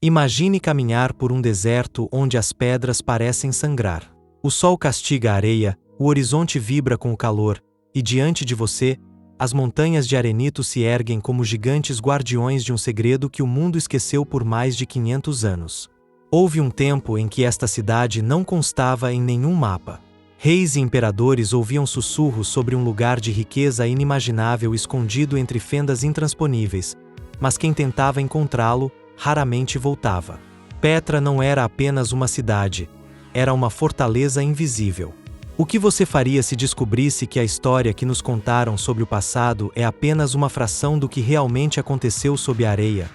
Imagine caminhar por um deserto onde as pedras parecem sangrar. O sol castiga a areia, o horizonte vibra com o calor, e diante de você, as montanhas de arenito se erguem como gigantes guardiões de um segredo que o mundo esqueceu por mais de 500 anos. Houve um tempo em que esta cidade não constava em nenhum mapa. Reis e imperadores ouviam sussurros sobre um lugar de riqueza inimaginável escondido entre fendas intransponíveis, mas quem tentava encontrá-lo, raramente voltava. Petra não era apenas uma cidade, era uma fortaleza invisível. O que você faria se descobrisse que a história que nos contaram sobre o passado é apenas uma fração do que realmente aconteceu sob a areia?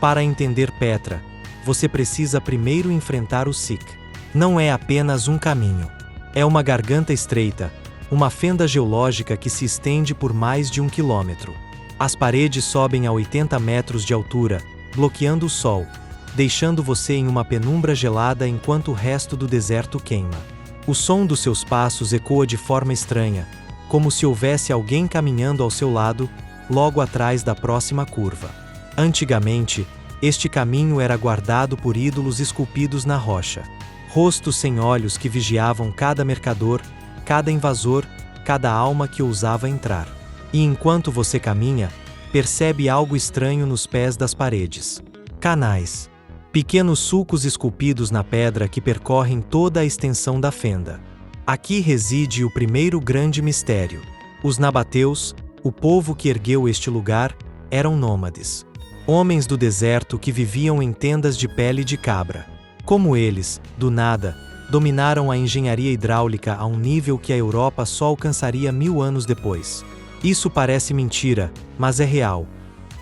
Para entender Petra, você precisa primeiro enfrentar o Sik. Não é apenas um caminho. É uma garganta estreita, uma fenda geológica que se estende por mais de 1 quilômetro. As paredes sobem a 80 metros de altura, bloqueando o sol, deixando você em uma penumbra gelada enquanto o resto do deserto queima. O som dos seus passos ecoa de forma estranha, como se houvesse alguém caminhando ao seu lado, logo atrás da próxima curva. Antigamente, este caminho era guardado por ídolos esculpidos na rocha. Rostos sem olhos que vigiavam cada mercador, cada invasor, cada alma que ousava entrar. E enquanto você caminha, percebe algo estranho nos pés das paredes. Canais. Pequenos sulcos esculpidos na pedra que percorrem toda a extensão da fenda. Aqui reside o primeiro grande mistério. Os nabateus, o povo que ergueu este lugar, eram nômades. Homens do deserto que viviam em tendas de pele de cabra. Como eles, do nada, dominaram a engenharia hidráulica a um nível que a Europa só alcançaria 1000 anos depois. Isso parece mentira, mas é real.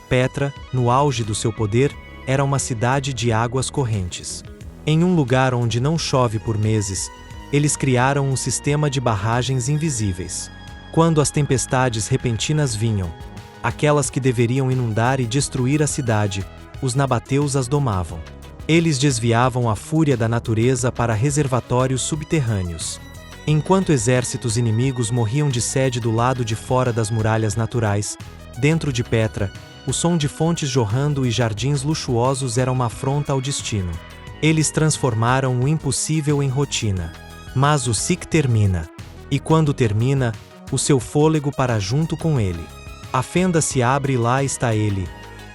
Petra, no auge do seu poder, era uma cidade de águas correntes. Em um lugar onde não chove por meses, eles criaram um sistema de barragens invisíveis. Quando as tempestades repentinas vinham, aquelas que deveriam inundar e destruir a cidade, os nabateus as domavam. Eles desviavam a fúria da natureza para reservatórios subterrâneos. Enquanto exércitos inimigos morriam de sede do lado de fora das muralhas naturais, dentro de Petra, o som de fontes jorrando e jardins luxuosos era uma afronta ao destino. Eles transformaram o impossível em rotina. Mas o Sik termina. E quando termina, o seu fôlego para junto com ele. A fenda se abre e lá está ele,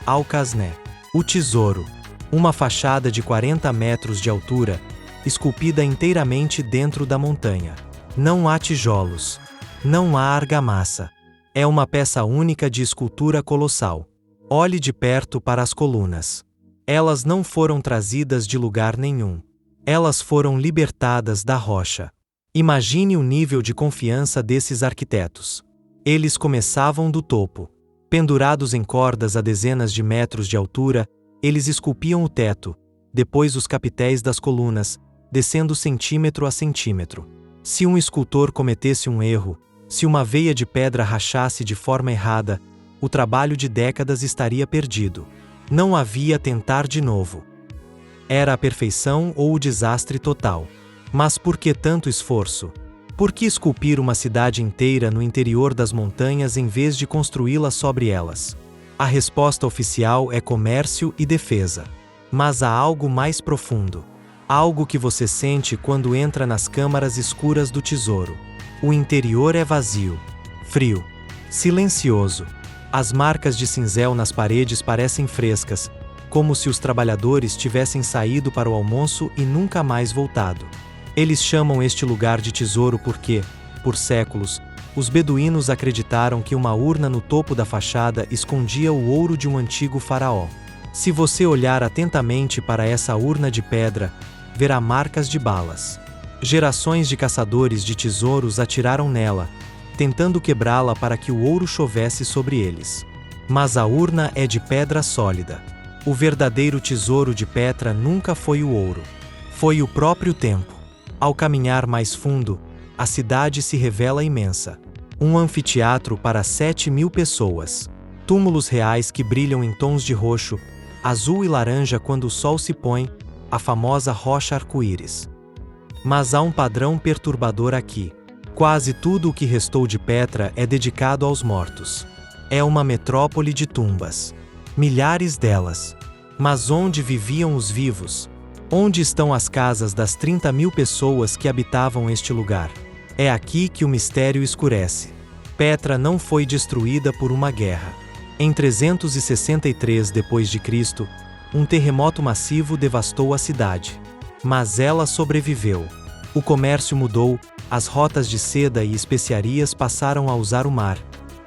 Al-Kazné, o tesouro. Uma fachada de 40 metros de altura, esculpida inteiramente dentro da montanha. Não há tijolos. Não há argamassa. É uma peça única de escultura colossal. Olhe de perto para as colunas. Elas não foram trazidas de lugar nenhum. Elas foram libertadas da rocha. Imagine o nível de confiança desses arquitetos. Eles começavam do topo. Pendurados em cordas a dezenas de metros de altura, eles esculpiam o teto, depois os capitéis das colunas, descendo centímetro a centímetro. Se um escultor cometesse um erro, se uma veia de pedra rachasse de forma errada, o trabalho de décadas estaria perdido. Não havia tentar de novo. Era a perfeição ou o desastre total. Mas por que tanto esforço? Por que esculpir uma cidade inteira no interior das montanhas em vez de construí-la sobre elas? A resposta oficial é comércio e defesa. Mas há algo mais profundo. Algo que você sente quando entra nas câmaras escuras do tesouro. O interior é vazio, frio, silencioso. As marcas de cinzel nas paredes parecem frescas, como se os trabalhadores tivessem saído para o almoço e nunca mais voltado. Eles chamam este lugar de tesouro porque, por séculos, os beduínos acreditaram que uma urna no topo da fachada escondia o ouro de um antigo faraó. Se você olhar atentamente para essa urna de pedra, verá marcas de balas. Gerações de caçadores de tesouros atiraram nela, tentando quebrá-la para que o ouro chovesse sobre eles. Mas a urna é de pedra sólida. O verdadeiro tesouro de Petra nunca foi o ouro. Foi o próprio tempo. Ao caminhar mais fundo, a cidade se revela imensa. Um anfiteatro para 7.000 pessoas. Túmulos reais que brilham em tons de roxo, azul e laranja quando o sol se põe, a famosa rocha arco-íris. Mas há um padrão perturbador aqui. Quase tudo o que restou de Petra é dedicado aos mortos. É uma metrópole de tumbas. Milhares delas. Mas onde viviam os vivos? Onde estão as casas das 30.000 pessoas que habitavam este lugar? É aqui que o mistério escurece. Petra não foi destruída por uma guerra. Em 363 d.C., um terremoto massivo devastou a cidade. Mas ela sobreviveu. O comércio mudou, as rotas de seda e especiarias passaram a usar o mar,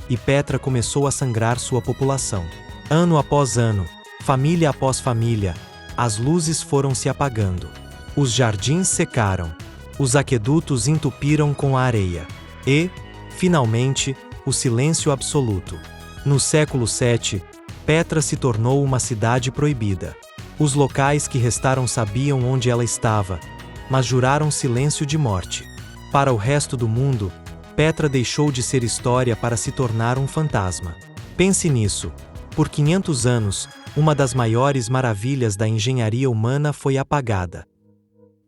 e Petra começou a sangrar sua população. Ano após ano, família após família, as luzes foram se apagando. Os jardins secaram. Os aquedutos entupiram com a areia. E, finalmente, o silêncio absoluto. No século VII, Petra se tornou uma cidade proibida. Os locais que restaram sabiam onde ela estava, mas juraram silêncio de morte. Para o resto do mundo, Petra deixou de ser história para se tornar um fantasma. Pense nisso. Por 500 anos, uma das maiores maravilhas da engenharia humana foi apagada.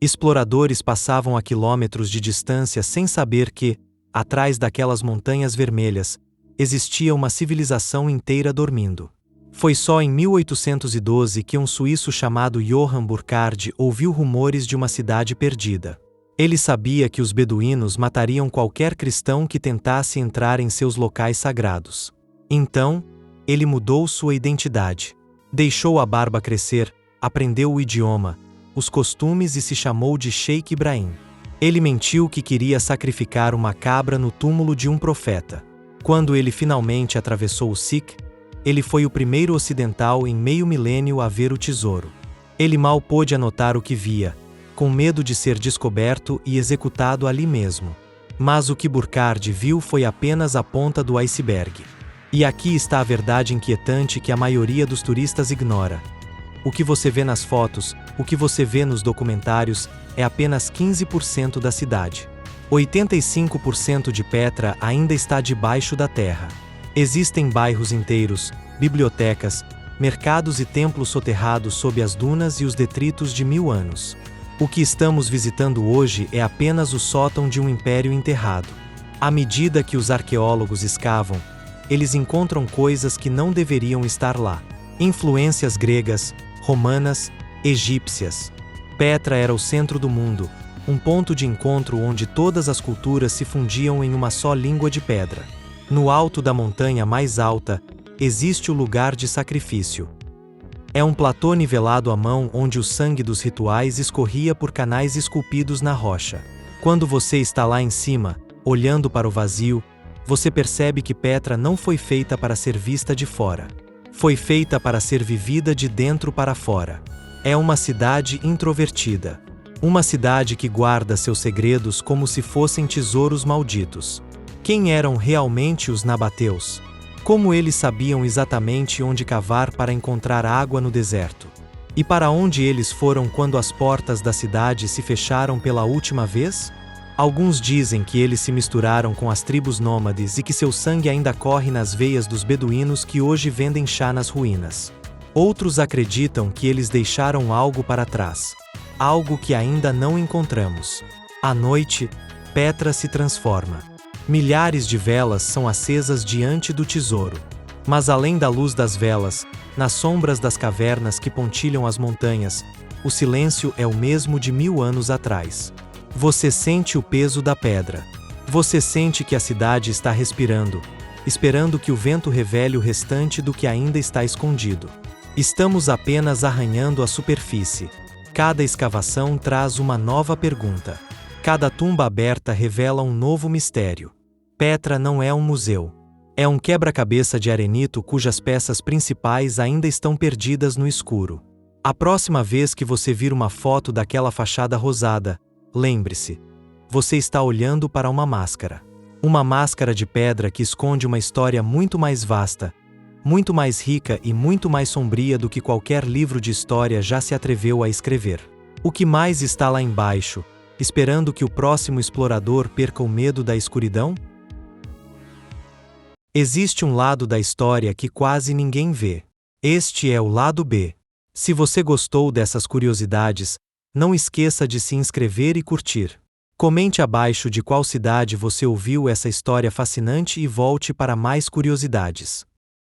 Exploradores passavam a quilômetros de distância sem saber que, atrás daquelas montanhas vermelhas, existia uma civilização inteira dormindo. Foi só em 1812 que um suíço chamado Johann Burckhardt ouviu rumores de uma cidade perdida. Ele sabia que os beduínos matariam qualquer cristão que tentasse entrar em seus locais sagrados. Então, ele mudou sua identidade. Deixou a barba crescer, aprendeu o idioma, os costumes e se chamou de Sheikh Ibrahim. Ele mentiu que queria sacrificar uma cabra no túmulo de um profeta. Quando ele finalmente atravessou o Sikh, ele foi o primeiro ocidental em meio milênio a ver o tesouro. Ele mal pôde anotar o que via, com medo de ser descoberto e executado ali mesmo. Mas o que Burckhardt viu foi apenas a ponta do iceberg. E aqui está a verdade inquietante que a maioria dos turistas ignora. O que você vê nas fotos, o que você vê nos documentários, é apenas 15% da cidade. 85% de Petra ainda está debaixo da terra. Existem bairros inteiros, bibliotecas, mercados e templos soterrados sob as dunas e os detritos de 1000 anos. O que estamos visitando hoje é apenas o sótão de um império enterrado. À medida que os arqueólogos escavam, eles encontram coisas que não deveriam estar lá. Influências gregas, romanas, egípcias. Petra era o centro do mundo, um ponto de encontro onde todas as culturas se fundiam em uma só língua de pedra. No alto da montanha mais alta, existe o lugar de sacrifício. É um platô nivelado à mão onde o sangue dos rituais escorria por canais esculpidos na rocha. Quando você está lá em cima, olhando para o vazio, você percebe que Petra não foi feita para ser vista de fora. Foi feita para ser vivida de dentro para fora. É uma cidade introvertida. Uma cidade que guarda seus segredos como se fossem tesouros malditos. Quem eram realmente os nabateus? Como eles sabiam exatamente onde cavar para encontrar água no deserto? E para onde eles foram quando as portas da cidade se fecharam pela última vez? Alguns dizem que eles se misturaram com as tribos nômades e que seu sangue ainda corre nas veias dos beduínos que hoje vendem chá nas ruínas. Outros acreditam que eles deixaram algo para trás. Algo que ainda não encontramos. À noite, Petra se transforma. Milhares de velas são acesas diante do tesouro. Mas além da luz das velas, nas sombras das cavernas que pontilham as montanhas, o silêncio é o mesmo de 1000 anos atrás. Você sente o peso da pedra. Você sente que a cidade está respirando, esperando que o vento revele o restante do que ainda está escondido. Estamos apenas arranhando a superfície. Cada escavação traz uma nova pergunta. Cada tumba aberta revela um novo mistério. Petra não é um museu. É um quebra-cabeça de arenito cujas peças principais ainda estão perdidas no escuro. A próxima vez que você vir uma foto daquela fachada rosada, lembre-se, você está olhando para uma máscara. Uma máscara de pedra que esconde uma história muito mais vasta, muito mais rica e muito mais sombria do que qualquer livro de história já se atreveu a escrever. O que mais está lá embaixo, esperando que o próximo explorador perca o medo da escuridão? Existe um lado da história que quase ninguém vê. Este é o lado B. Se você gostou dessas curiosidades, não esqueça de se inscrever e curtir. Comente abaixo de qual cidade você ouviu essa história fascinante e volte para mais curiosidades.